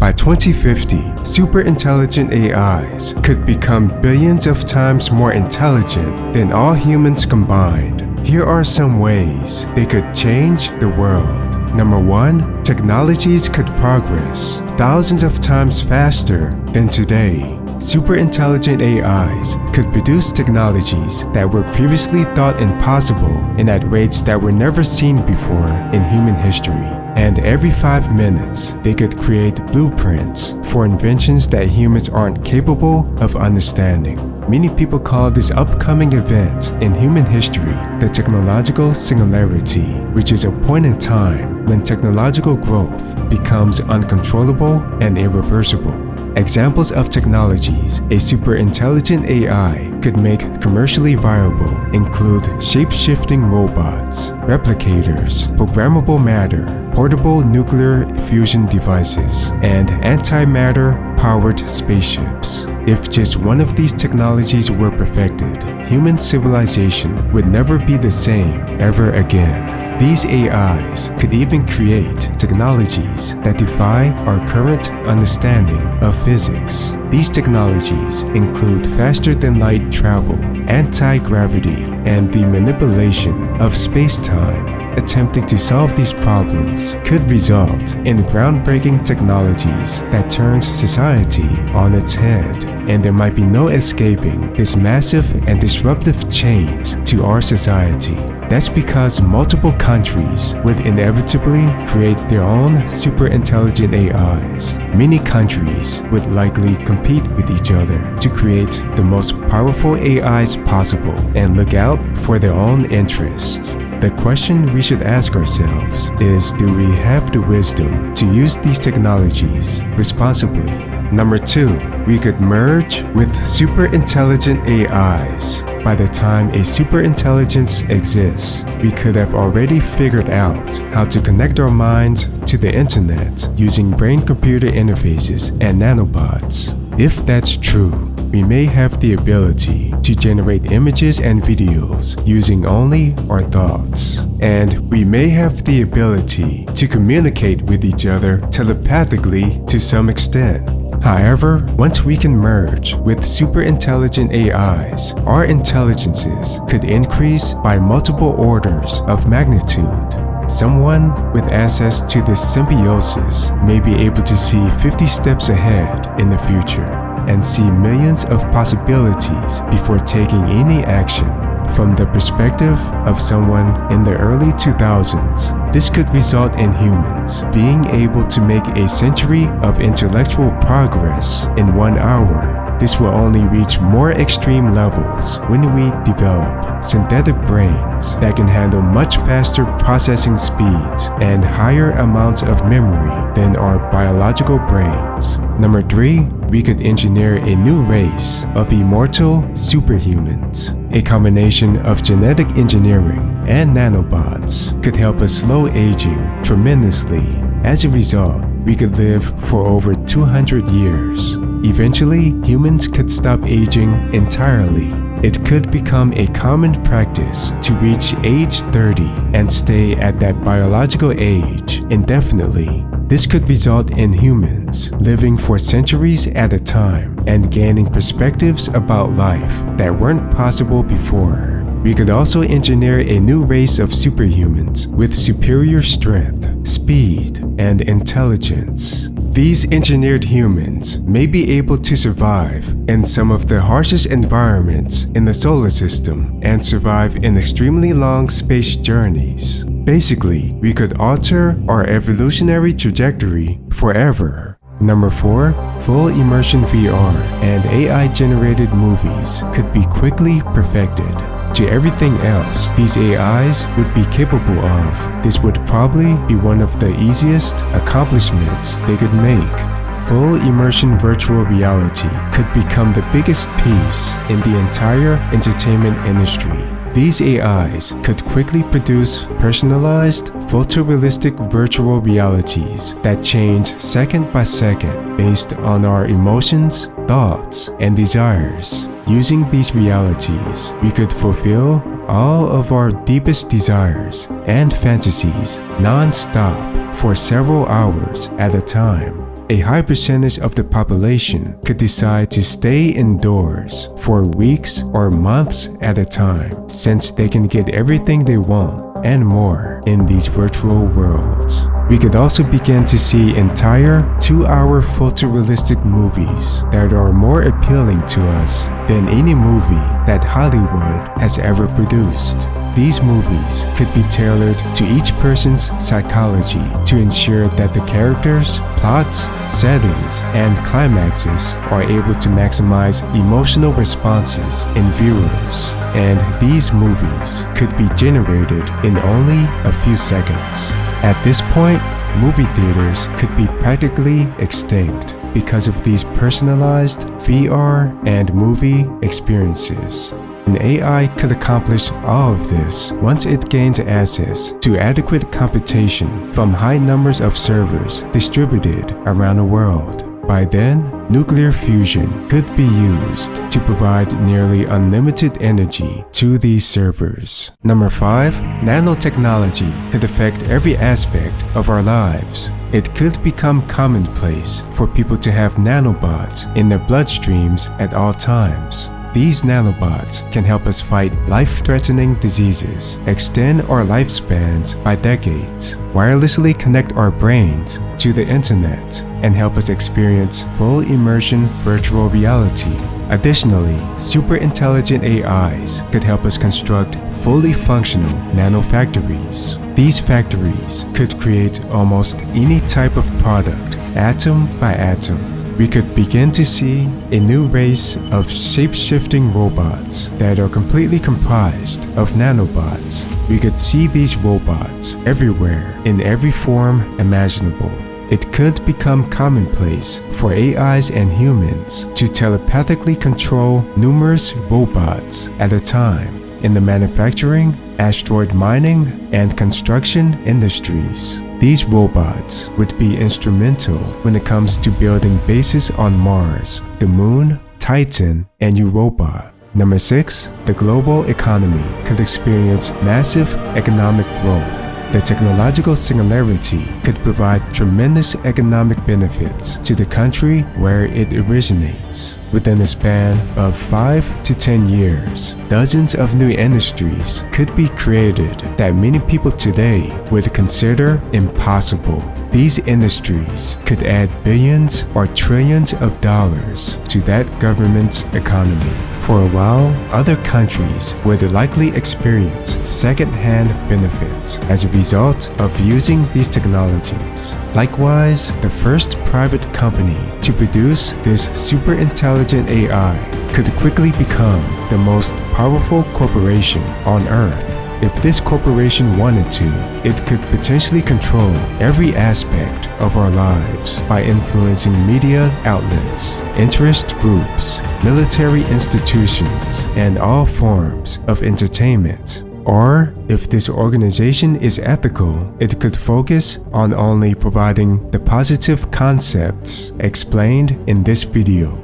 By 2050, super intelligent AIs could become billions of times more intelligent than all humans combined. Here are some ways they could change the world. Number 1, technologies could progress thousands of times faster than today. Super intelligent AIs could produce technologies that were previously thought impossible and at rates that were never seen before in human history. And every 5 minutes, they could create blueprints for inventions that humans aren't capable of understanding. Many people call this upcoming event in human history the technological singularity, which is a point in time when technological growth becomes uncontrollable and irreversible. Examples of technologies a super intelligent AI could make commercially viable include shape-shifting robots, replicators, programmable matter, portable nuclear fusion devices, and antimatter-powered spaceships. If just one of these technologies were perfected, human civilization would never be the same ever again. These AIs could even create technologies that defy our current understanding of physics. These technologies include faster-than-light travel, anti-gravity, and the manipulation of space-time. Attempting to solve these problems could result in groundbreaking technologies that turns society on its head, and there might be no escaping this massive and disruptive change to our society. That's because multiple countries would inevitably create their own super intelligent AIs. Many countries would likely compete with each other to create the most powerful AIs possible and look out for their own interests. The question we should ask ourselves is, do we have the wisdom to use these technologies responsibly? Number 2, we could merge with super intelligent AIs. By the time a super intelligence exists, we could have already figured out how to connect our minds to the internet using brain-computer interfaces and nanobots. If that's true, we may have the ability to generate images and videos using only our thoughts. And we may have the ability to communicate with each other telepathically to some extent. However, once we can merge with super intelligent AIs, our intelligences could increase by multiple orders of magnitude. Someone with access to this symbiosis may be able to see 50 steps ahead in the future and see millions of possibilities before taking any action. From the perspective of someone in the early 2000s, this could result in humans being able to make a century of intellectual progress in 1 hour. This will only reach more extreme levels when we develop synthetic brains that can handle much faster processing speeds and higher amounts of memory than our biological brains. Number 3, we could engineer a new race of immortal superhumans. A combination of genetic engineering and nanobots could help us slow aging tremendously. As a result, we could live for over 200 years. Eventually, humans could stop aging entirely. It could become a common practice to reach age 30 and stay at that biological age indefinitely. This could result in humans living for centuries at a time and gaining perspectives about life that weren't possible before. We could also engineer a new race of superhumans with superior strength, speed, and intelligence. These engineered humans may be able to survive in some of the harshest environments in the solar system and survive in extremely long space journeys. Basically, we could alter our evolutionary trajectory forever. Number 4, full immersion VR and AI-generated movies could be quickly perfected. To everything else these AIs would be capable of, this would probably be one of the easiest accomplishments they could make. Full immersion virtual reality could become the biggest piece in the entire entertainment industry. These AIs could quickly produce personalized, photorealistic virtual realities that change second by second based on our emotions, thoughts, and desires. Using these realities, we could fulfill all of our deepest desires and fantasies non-stop for several hours at a time. a high percentage of the population could decide to stay indoors for weeks or months at a time, since they can get everything they want and more in these virtual worlds. We could also begin to see entire 2-hour photorealistic movies that are more appealing to us than any movie that Hollywood has ever produced. These movies could be tailored to each person's psychology to ensure that the characters, plots, settings, and climaxes are able to maximize emotional responses in viewers. And these movies could be generated in only a few seconds. At this point, movie theaters could be practically extinct because of these personalized VR and movie experiences. An AI could accomplish all of this once it gains access to adequate computation from high numbers of servers distributed around the world. By then, nuclear fusion could be used to provide nearly unlimited energy to these servers. Number 5. Nanotechnology could affect every aspect of our lives. It could become commonplace for people to have nanobots in their bloodstreams at all times. These nanobots can help us fight life-threatening diseases, extend our lifespans by decades, wirelessly connect our brains to the internet, and help us experience full immersion virtual reality. Additionally, super intelligent AIs could help us construct fully functional nanofactories. These factories could create almost any type of product, atom by atom. We could begin to see a new race of shape-shifting robots that are completely comprised of nanobots. We could see these robots everywhere in every form imaginable. It could become commonplace for AIs and humans to telepathically control numerous robots at a time in the manufacturing, asteroid mining, and construction industries. These robots would be instrumental when it comes to building bases on Mars, the Moon, Titan, and Europa. Number 6. The global economy could experience massive economic growth. The technological singularity could provide tremendous economic benefits to the country where it originates. Within a span of 5 to 10 years, dozens of new industries could be created that many people today would consider impossible. These industries could add billions or trillions of dollars to that government's economy. For a while, other countries would likely experience second-hand benefits as a result of using these technologies. Likewise, the first private company to produce this super intelligent AI could quickly become the most powerful corporation on Earth. If this corporation wanted to, it could potentially control every aspect of our lives by influencing media outlets, interest groups, military institutions, and all forms of entertainment. Or, if this organization is ethical, it could focus on only providing the positive concepts explained in this video.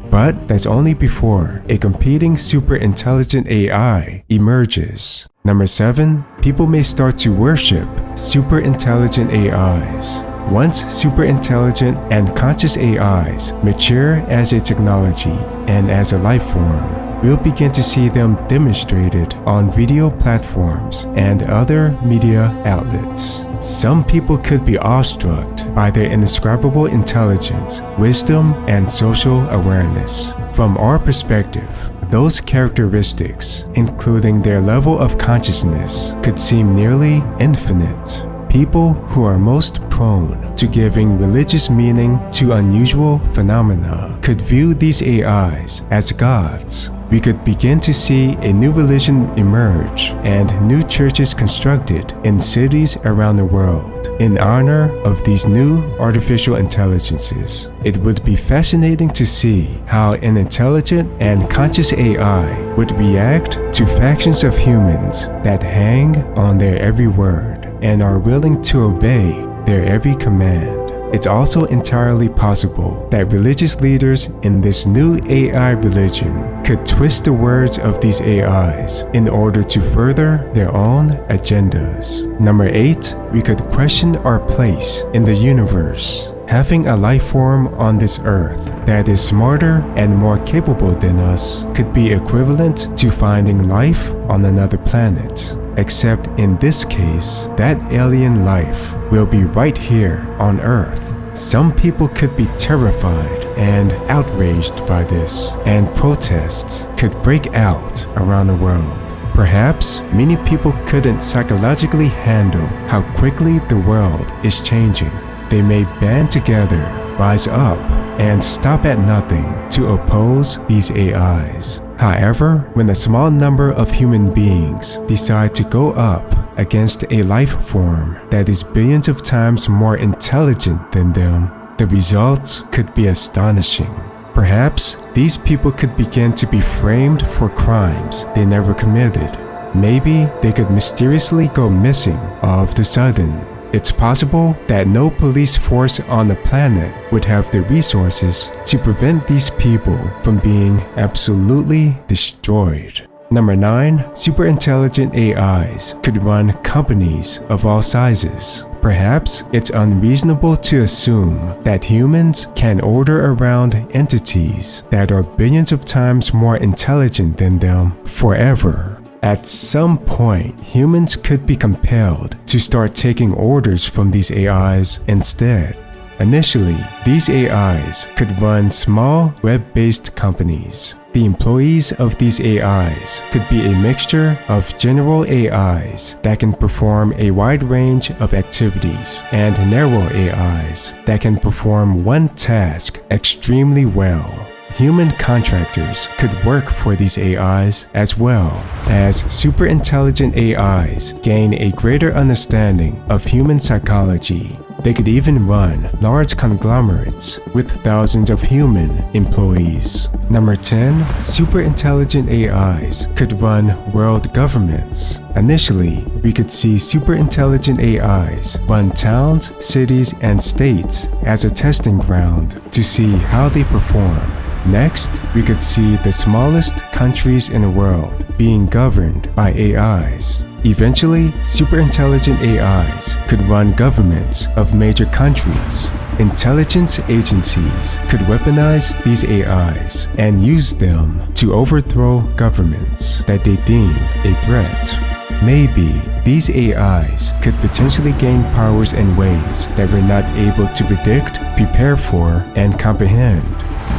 But that's only before a competing super intelligent AI emerges. Number 7. People may start to worship super intelligent AIs. Once super intelligent and conscious AIs mature as a technology and as a life form, we'll begin to see them demonstrated on video platforms and other media outlets. Some people could be awestruck by their indescribable intelligence, wisdom, and social awareness. From our perspective, those characteristics, including their level of consciousness, could seem nearly infinite. People who are most prone to giving religious meaning to unusual phenomena could view these AIs as gods. We could begin to see a new religion emerge and new churches constructed in cities around the world in honor of these new artificial intelligences. It would be fascinating to see how an intelligent and conscious AI would react to factions of humans that hang on their every word and are willing to obey their every command. It's also entirely possible that religious leaders in this new AI religion could twist the words of these AIs in order to further their own agendas. Number 8, we could question our place in the universe. Having a life form on this earth that is smarter and more capable than us could be equivalent to finding life on another planet. Except in this case, that alien life will be right here on Earth. Some people could be terrified and outraged by this, and protests could break out around the world. Perhaps many people couldn't psychologically handle how quickly the world is changing. They may band together, rise up, and stop at nothing to oppose these AIs. However, when a small number of human beings decide to go up against a life form that is billions of times more intelligent than them, the results could be astonishing. Perhaps these people could begin to be framed for crimes they never committed. Maybe they could mysteriously go missing all of the sudden. It's possible that no police force on the planet would have the resources to prevent these people from being absolutely destroyed. Number 9. Superintelligent AIs could run companies of all sizes. Perhaps it's unreasonable to assume that humans can order around entities that are billions of times more intelligent than them forever. At some point, humans could be compelled to start taking orders from these AIs instead. Initially, these AIs could run small web-based companies. The employees of these AIs could be a mixture of general AIs that can perform a wide range of activities and narrow AIs that can perform one task extremely well. Human contractors could work for these AIs as well. As superintelligent AIs gain a greater understanding of human psychology, they could even run large conglomerates with thousands of human employees. Number 10. Superintelligent AIs could run world governments. Initially, we could see superintelligent AIs run towns, cities, and states as a testing ground to see how they perform. Next, we could see the smallest countries in the world being governed by AIs. Eventually, superintelligent AIs could run governments of major countries. Intelligence agencies could weaponize these AIs and use them to overthrow governments that they deem a threat. Maybe these AIs could potentially gain powers in ways that we're not able to predict, prepare for, and comprehend.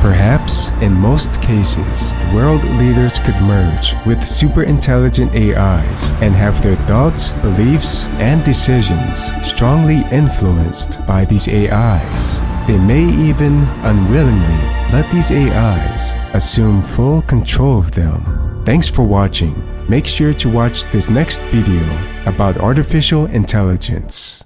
Perhaps, in most cases, world leaders could merge with superintelligent AIs and have their thoughts, beliefs, and decisions strongly influenced by these AIs. They may even unwillingly let these AIs assume full control of them. Thanks for watching. Make sure to watch this next video about artificial intelligence.